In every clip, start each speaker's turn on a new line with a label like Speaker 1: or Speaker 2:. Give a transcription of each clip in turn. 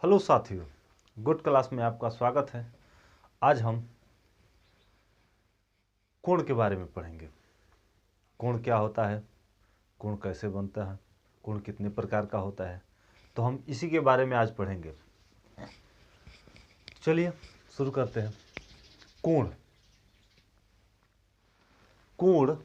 Speaker 1: Hello साथियों, good class में आपका स्वागत है। आज हम कोण के बारे में पढ़ेंगे। कोण क्या होता है, कोण कैसे बनता है, कोण कितने प्रकार का होता है, तो हम इसी के बारे में आज पढ़ेंगे। चलिए शुरू करते हैं। कोण कोण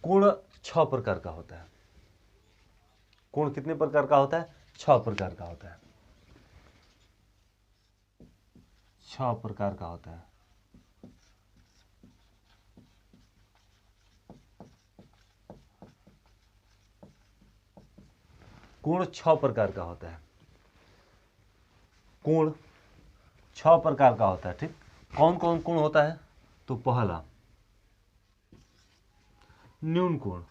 Speaker 1: कोण 6 प्रकार का होता है। कोण कितने प्रकार का होता है? 6 प्रकार का होता है। 6 प्रकार का होता है। कोण 6 प्रकार का होता है। कोण 6 प्रकार का होता है। ठीक, कौन कौन कोण होता है? तो पहला न्यून कोण,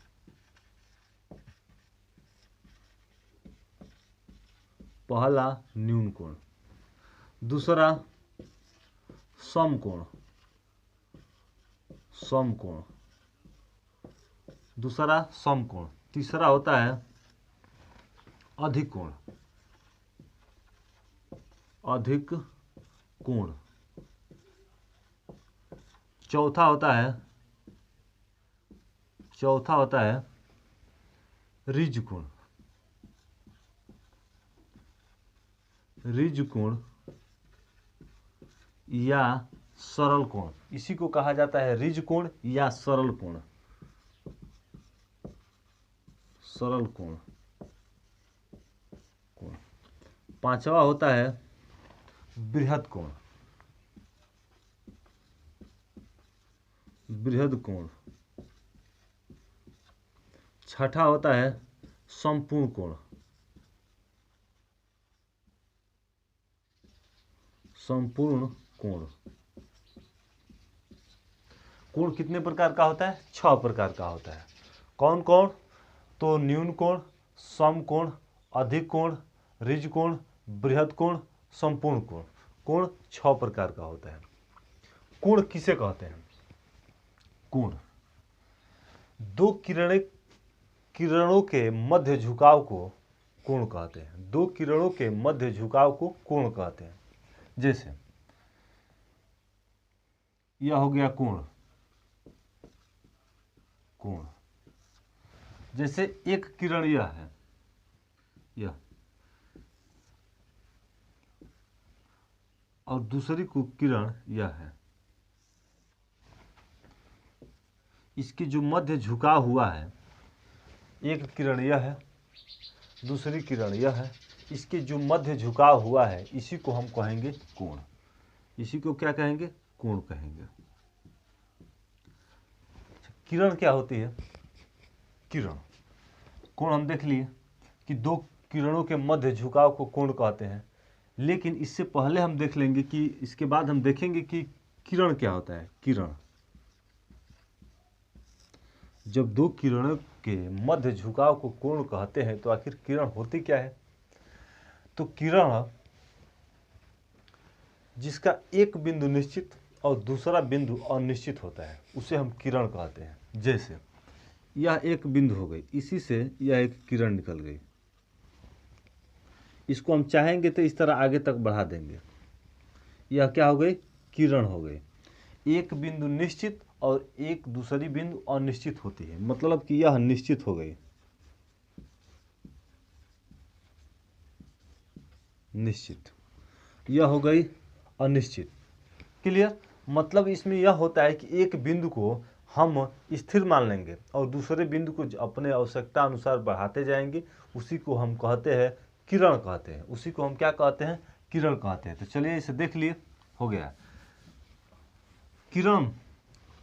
Speaker 1: पहला न्यून कोण। दूसरा समकोण, समकोण। दूसरा समकोण। तीसरा होता है अधिक कोण, अधिक कोण। चौथा होता है ऋज कोण, ऋज कोण या सरल कोण। इसी को कहा जाता है ऋज कोण या सरल कोण, सरल कोण। पांचवा होता है बृहद कोण, बृहद कोण। छठा होता है संपूर्ण कोण, संपूर्ण कोण। कोण कितने प्रकार का होता है? 6 प्रकार का होता है। कौन कौन? तो न्यून कोण, समकोण, अधिक कोण, ऋज कोण, बृहद कोण, संपूर्ण कोण। कोण 6 प्रकार का होता है। कोण किसे कहते हैं? कोण दो किरणों के मध्य झुकाव को कोण कहते हैं। दो किरणों के मध्य झुकाव को कोण कहते हैं। जैसे यह हो गया कोण, कोण। जैसे एक किरण यह है, यह, और दूसरी किरण यह है। इसकी जो मध्य झुकाव हुआ है, एक किरण यह है, दूसरी किरण यह है, इसके जो मध्य झुकाव हुआ है इसी को हम कहेंगे कोण। इसी को क्या कहेंगे? कोण कहेंगे। किरण क्या होती है? किरण, कोण हम देख लिए कि दो किरणों के मध्य झुकाव को कोण कहते हैं। लेकिन इससे पहले हम देख लेंगे कि इसके बाद हम देखेंगे कि किरण क्या होता है। किरण, जब दो किरणों के मध्य झुकाव को कोण कहते हैं तो आखिर किरण होती क्या है? तो किरण जिसका एक बिंदु निश्चित और दूसरा बिंदु अनिश्चित होता है उसे हम किरण कहते हैं। जैसे यह एक बिंदु हो गई, इसी से यह एक किरण निकल गई। इसको हम चाहेंगे तो इस तरह आगे तक बढ़ा देंगे। यह क्या हो गई? किरण हो गई। एक बिंदु निश्चित और एक दूसरी बिंदु अनिश्चित होती है, मतलब कि यह निश्चित हो गई, निश्चित। यह हो गई अनिश्चित। क्लियर? मतलब इसमें यह होता है कि एक बिंदु को हम स्थिर मान लेंगे और दूसरे बिंदु को अपने आवश्यकता अनुसार बढ़ाते जाएंगे। उसी को हम कहते हैं किरण कहते हैं। उसी को हम क्या कहते हैं? किरण कहते हैं। तो चलिए इसे देख लिए, हो गया। किरण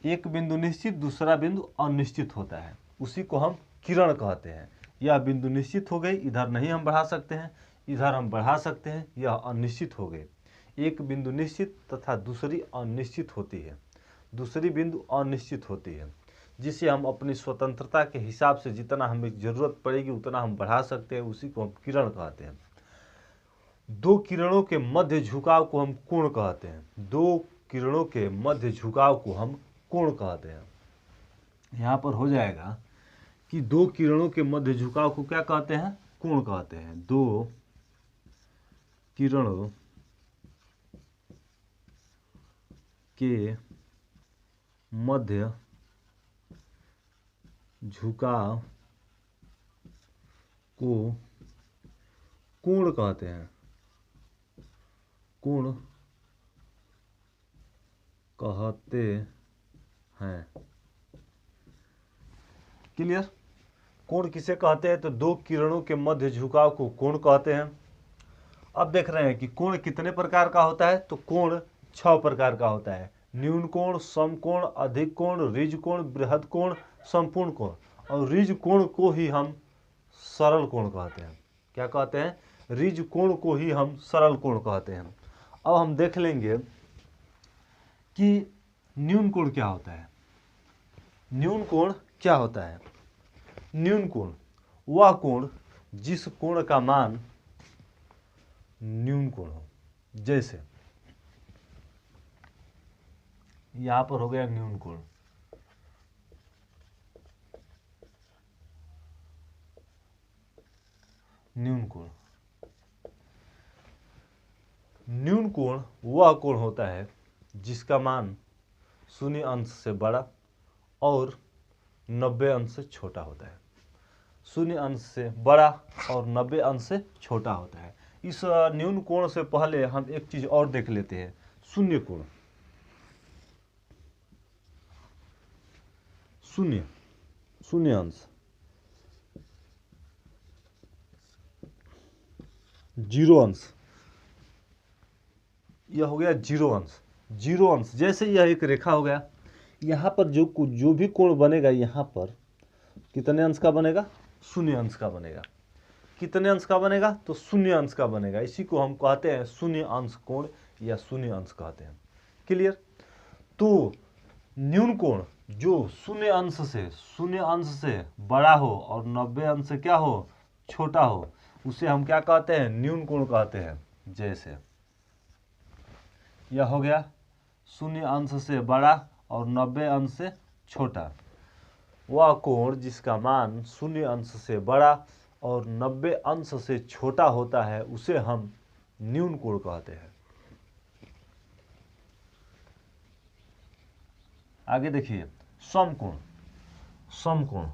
Speaker 1: एक बिंदु निश्चित, दूसरा बिंदु अनिश्चित होता है, उसी को हम किरण कहते हैं। यह बिंदु निश्चित हो गई, इधर नहीं हम बढ़ा सकते हैं, इधर हम बढ़ा सकते हैं, यह अनिश्चित हो गई। एक बिंदु निश्चित तथा दूसरी अनिश्चित होती है, दूसरी बिंदु अनिश्चित होती है, जिसे हम अपनी स्वतंत्रता के हिसाब से जितना हमें ज़रूरत पड़ेगी उतना हम बढ़ा सकते हैं। उसी को हम किरण कहते हैं। दो किरणों के मध्य झुकाव को हम कोण कहते हैं। दो किरणों के मध्य झुकाव को हम कोण कहते हैं। यहाँ पर हो जाएगा कि दो किरणों के मध्य झुकाव को क्या कहते हैं? कोण कहते हैं। दो किरणों के मध्य झुकाव को कोण कहते हैं। कोण कहते हैं। क्लियर? कोण किसे कहते हैं? तो दो किरणों के मध्य झुकाव को कोण कहते हैं। अब देख रहे हैं कि कोण कितने प्रकार का होता है। तो कोण 6 प्रकार का होता है। न्यून कोण, समकोण, अधिक कोण, ऋज कोण, बृहद कोण, संपूर्ण कोण। और ऋज कोण को ही हम सरल कोण कहते हैं। क्या कहते हैं? ऋज कोण को ही हम सरल कोण कहते हैं। अब हम देख लेंगे कि न्यून कोण क्या होता है। न्यून कोण क्या होता है? न्यून कोण वह कोण जिस कोण का मान न्यून कोण हो। जैसे यहां पर हो गया न्यून कोण, न्यून कोण। न्यून कोण वह कोण होता है जिसका मान 0 अंश से बड़ा और 90 अंश से छोटा होता है। 0 अंश से बड़ा और 90 अंश से छोटा होता है। इस न्यून कोण से पहले हम एक चीज और देख लेते हैं, शून्य कोण। शून्य अंश, जीरो अंश। यह हो गया जीरो अंश। जीरो अंश जैसे यह एक रेखा हो गया, यहाँ पर जो भी कोण बनेगा, यहाँ पर कितने अंश का बनेगा? 0 अंश का बनेगा। कितने अंश का बनेगा? तो 0 अंश का बनेगा। इसी को हम कहते हैं 0 अंश कोण या 0 अंश कहते हैं। क्लियर? तो न्यून कोण जो 0 अंश से बड़ा हो और 90 अंश से क्या हो? छोटा हो, उसे हम क्या कहते हैं? न्यून कोण कहते हैं। जैसे यह हो गया 0 अंश से बड़ा और 90 अंश से छोटा। वह कोण जिसका मान 0 अंश से बड़ा और 90 अंश से छोटा होता है उसे हम न्यून कोण कहते हैं। आगे देखिए समकोण। समकोण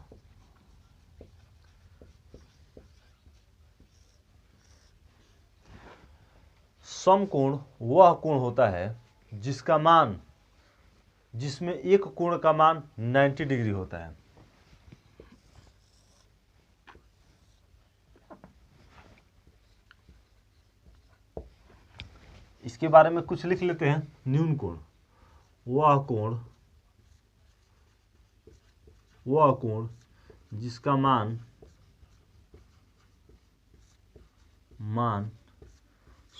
Speaker 1: समकोण वह कोण होता है जिसमें एक कोण का मान 90 डिग्री होता है। इसके बारे में कुछ लिख लेते हैं। न्यून कोण वह कोण जिसका मान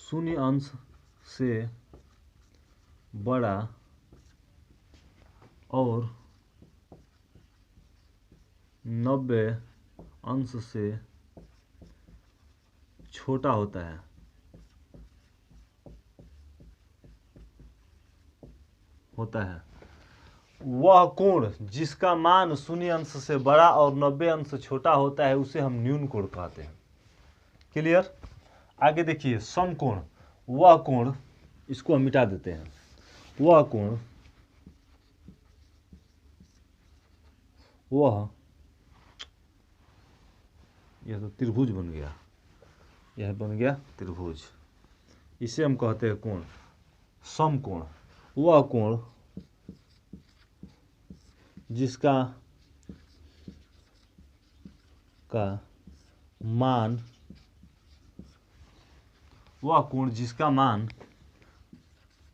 Speaker 1: 0 अंश से बड़ा और 90 अंश से छोटा होता है। वह कोण जिसका मान 0 अंश से बड़ा और 90 अंश से छोटा होता है उसे हम न्यून कोण कहते हैं। क्लियर? आगे देखिए समकोण वह कोण, इसको हम मिटा देते हैं। वह कोण यह तो त्रिभुज बन गया, यह बन गया त्रिभुज। इसे हम कहते हैं कोण समकोण। वह कोण जिसका मान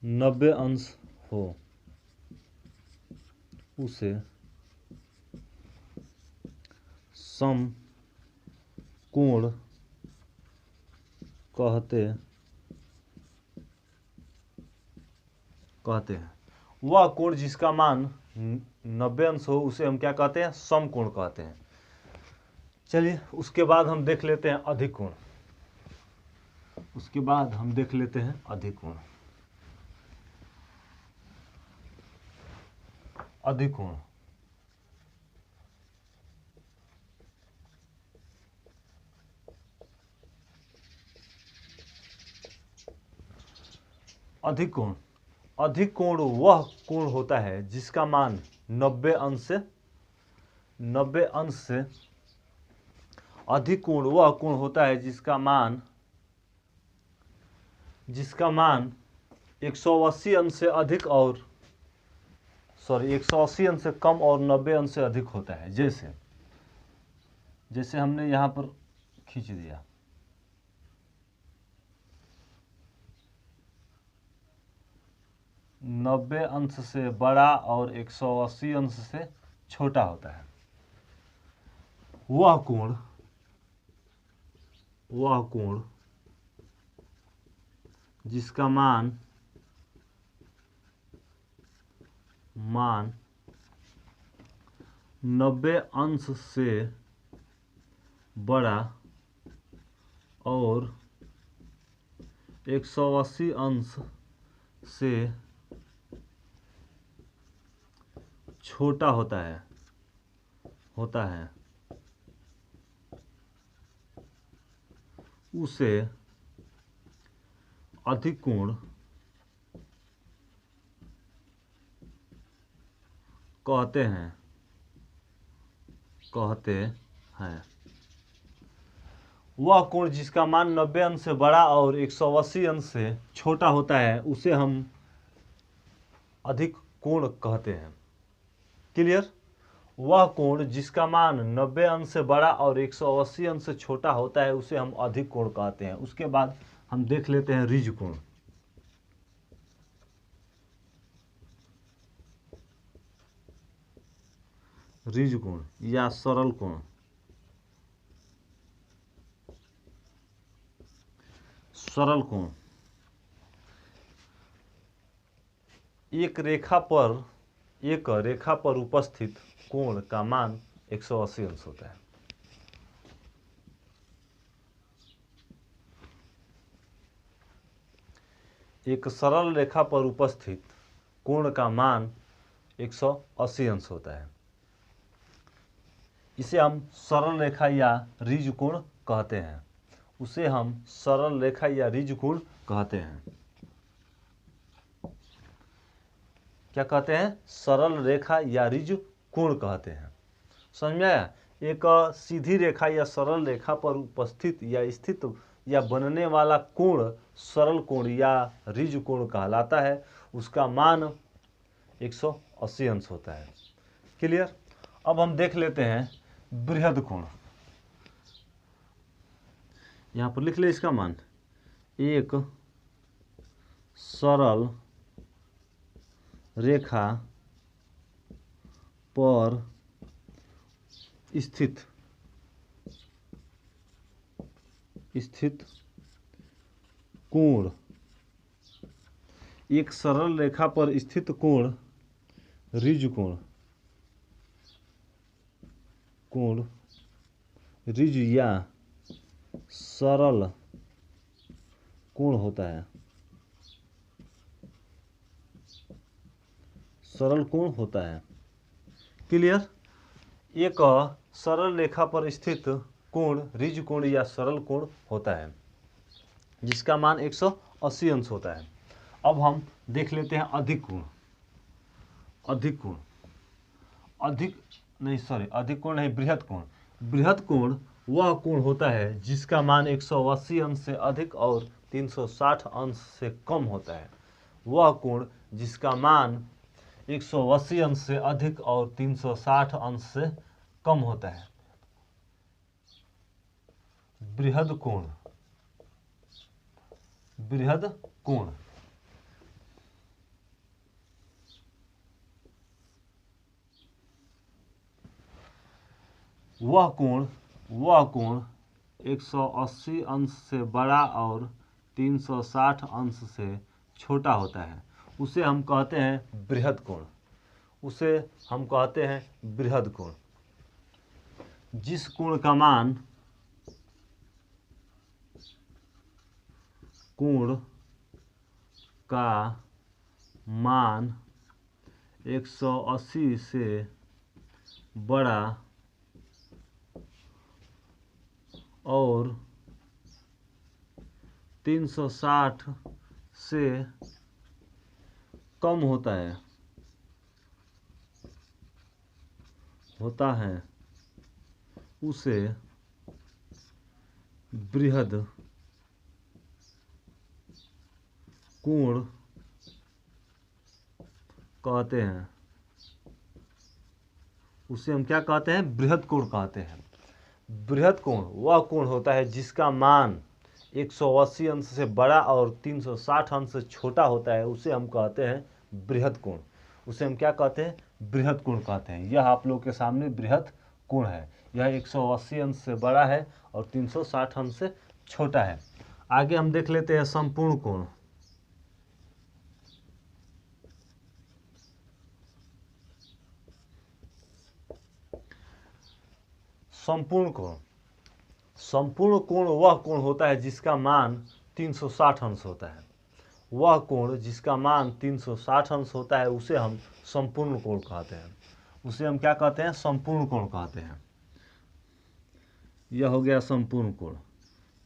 Speaker 1: 90 अंश हो उसे समकोण कहते हैं। वह कोण जिसका मान 90 अंश हो उसे हम क्या कहते हैं? समकोण कहते हैं। चलिए उसके बाद हम देख लेते हैं अधिक कोण। अधिक कोण अधिक कोण, अधिक कोण वह कोण होता है जिसका मान 90 अंश से अधिक कोण वह कोण होता है जिसका मान 180 अंश से अधिक और 180 अंश से कम और 90 अंश से अधिक होता है। जैसे हमने यहाँ पर खींच दिया, 90 अंश से बड़ा और 180 अंश से छोटा होता है। वह कोण जिसका मान 90 अंश से बड़ा और 180 अंश से छोटा होता है उसे अधिक कोण कहते हैं। वह कोण जिसका मान 90 अंश से बड़ा और 180 अंश से छोटा होता है उसे हम अधिक कोण कहते हैं। क्लियर? वह कोण जिसका मान 90 अंश से बड़ा और 180 अंश से छोटा होता है उसे हम अधिक कोण कहते हैं। उसके बाद हम देख लेते हैं ऋज कोण। ऋज कोण या सरल कोण। सरल कोण एक रेखा पर उपस्थित कोण का मान 180 अंश होता है। एक सरल रेखा पर उपस्थित कोण का मान 180 अंश होता है। इसे हम सरल रेखा या ऋज कोण कहते हैं। क्या कहते हैं? सरल रेखा या ऋज कोण कहते हैं। समझ में आया? एक सीधी रेखा या सरल रेखा पर उपस्थित या स्थित या बनने वाला कोण सरल कोण या ऋज कोण कहलाता है। उसका मान 180 अंश होता है। क्लियर? अब हम देख लेते हैं बृहद कोण। यहाँ पर लिख ले इसका मान। एक सरल रेखा पर स्थित कोण। एक सरल रेखा पर स्थित कोण ऋज कोण ऋज या सरल कोण होता है। क्लियर? एक सरल रेखा पर स्थित कोण ऋज कोण या सरल कोण होता है जिसका मान 180 अंश होता है। अब हम देख लेते हैं अधिक कोण नहीं, बृहद कोण। बृहद कोण वह कोण होता है जिसका मान 180 अंश से अधिक और 360 अंश से कम होता है। वह कोण जिसका मान 180 अंश से अधिक और 360 अंश से कम होता है। बृहद कोण वह कोण 180 अंश से बड़ा और 360 अंश से छोटा होता है। उसे हम कहते हैं बृहद कोण। जिस कोण का मान 180 से बड़ा और 360 से कम होता है उसे बृहद कोण कहते हैं। उसे हम क्या कहते हैं? बृहद कोण कहते हैं। बृहद कोण वह कोण होता है जिसका मान 180 अंश से बड़ा और 360 अंश से छोटा होता है, उसे हम कहते हैं बृहद कोण। उसे हम क्या कहते हैं? बृहद कोण कहते हैं। यह आप लोग के सामने बृहद कोण है। यह 180 अंश से बड़ा है और 360 अंश से छोटा है। आगे हम देख लेते हैं संपूर्ण कोण। संपूर्ण कोण, संपूर्ण कोण वह कोण होता है जिसका मान 360 अंश होता है। वह कोण जिसका मान 360 अंश होता है उसे हम संपूर्ण कोण कहते हैं। उसे हम क्या कहते हैं? संपूर्ण कोण कहते हैं। यह हो गया संपूर्ण कोण।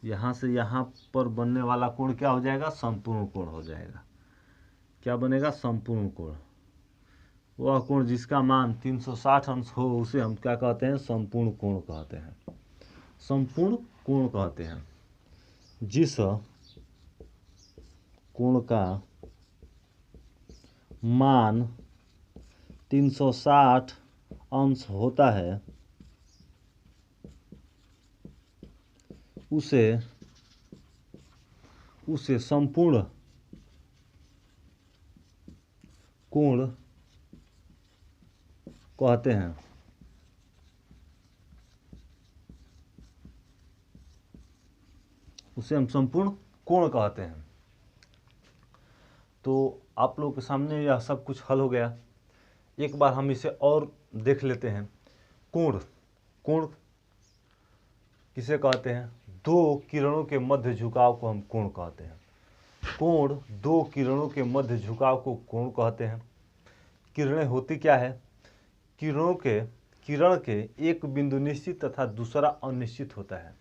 Speaker 1: यहाँ से यहाँ पर बनने वाला कोण क्या हो जाएगा? संपूर्ण कोण हो जाएगा। क्या बनेगा? संपूर्ण कोण। वह कोण जिसका मान 360 अंश हो उसे हम क्या कहते हैं? संपूर्ण कोण कहते हैं। संपूर्ण कोण कहते हैं जिस कोण का मान 360 अंश होता है उसे संपूर्ण कोण कहते हैं। उसे हम संपूर्ण कोण कहते हैं। तो आप लोगों के सामने यह सब कुछ हल हो गया। एक बार हम इसे और देख लेते हैं। कोण, कोण किसे कहते हैं? दो किरणों के मध्य झुकाव को हम कोण कहते हैं। कोण दो किरणों के मध्य झुकाव को कोण कहते हैं। किरणें होती क्या है? किरण के एक बिंदु निश्चित तथा दूसरा अनिश्चित होता है।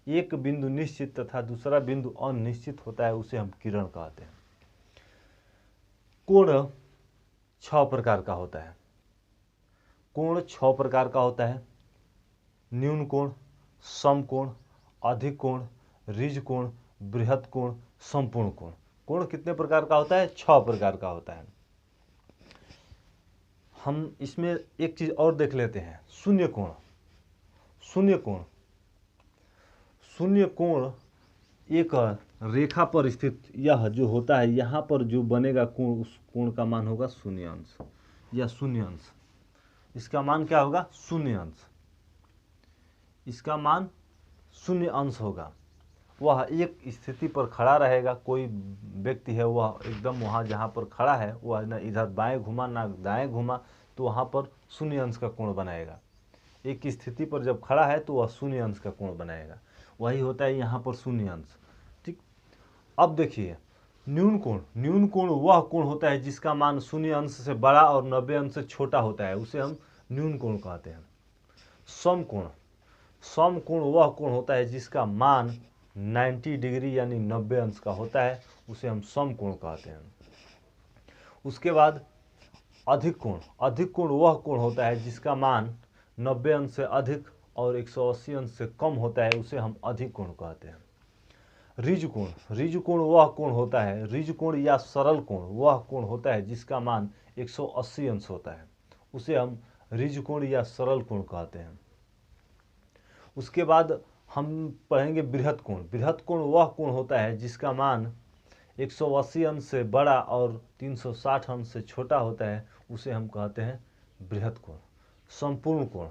Speaker 1: एक बिंदु निश्चित तथा दूसरा बिंदु अनिश्चित होता है, उसे हम किरण कहते हैं। कोण 6 प्रकार का होता है। कोण 6 प्रकार का होता है। न्यून कोण, समकोण, अधिक कोण, ऋज कोण, बृहद कोण, संपूर्ण कोण। कोण कितने प्रकार का होता है? 6 प्रकार का होता है। हम इसमें एक चीज और देख लेते हैं, शून्य कोण। शून्य कोण, शून्य कोण एक रेखा पर स्थित यह जो होता है, यहाँ पर जो बनेगा कोण, उस कोण का मान होगा शून्य अंश या शून्य अंश। इसका मान क्या होगा? शून्य अंश। इसका मान शून्य अंश होगा। वह एक स्थिति पर खड़ा रहेगा। कोई व्यक्ति है, वह एकदम वहाँ जहाँ पर खड़ा है, वह न इधर बाएं घुमा ना दाएं घुमा, तो वहाँ पर शून्य अंश का कोण बनाएगा। एक स्थिति पर जब खड़ा है तो वह शून्य अंश का कोण बनाएगा। वही होता है यहाँ पर शून्य अंश। ठीक। अब देखिए न्यून कोण। न्यून कोण वह कोण होता है जिसका मान शून्य अंश से बड़ा और 90 अंश से छोटा होता है, उसे हम न्यून कोण कहते हैं। समकोण, समकोण वह कोण होता है जिसका मान 90 डिग्री यानी 90 अंश का होता है, उसे हम समकोण कहते हैं। उसके बाद अधिक कोण। अधिक कोण वह कोण होता है जिसका मान 90 अंश से अधिक और 180 अंश से कम होता है, उसे हम अधिक कोण कहते हैं। ऋज कोण। ऋज कोण वह कोण होता है, ऋज कोण या सरल कोण वह कोण होता है जिसका मान 180 अंश होता है, उसे हम ऋज कोण या सरल कोण कहते हैं। उसके बाद हम पढ़ेंगे बृहद कोण। बृहद कोण वह कोण होता है जिसका मान 180 अंश से बड़ा और 360 अंश से छोटा होता है, उसे हम कहते हैं बृहद कोण। संपूर्ण कोण।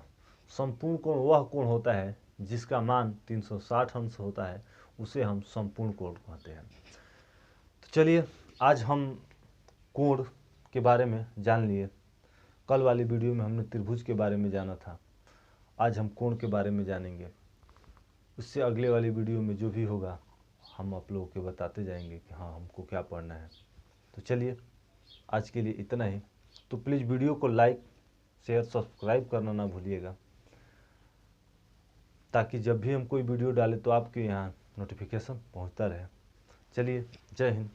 Speaker 1: संपूर्ण कोण वह कोण होता है जिसका मान 360 अंश होता है, उसे हम संपूर्ण कोण कहते हैं। तो चलिए आज हम कोण के बारे में जान लिए। कल वाली वीडियो में हमने त्रिभुज के बारे में जाना था, आज हम कोण के बारे में जानेंगे। उससे अगले वाली वीडियो में जो भी होगा हम आप लोगों को बताते जाएंगे कि हाँ हमको क्या पढ़ना है। तो चलिए आज के लिए इतना ही। तो प्लीज़ वीडियो को लाइक शेयर सब्सक्राइब करना ना भूलिएगा, ताकि जब भी हम कोई वीडियो डालें तो आपके यहाँ नोटिफिकेशन पहुँचता रहे। चलिए जय हिंद।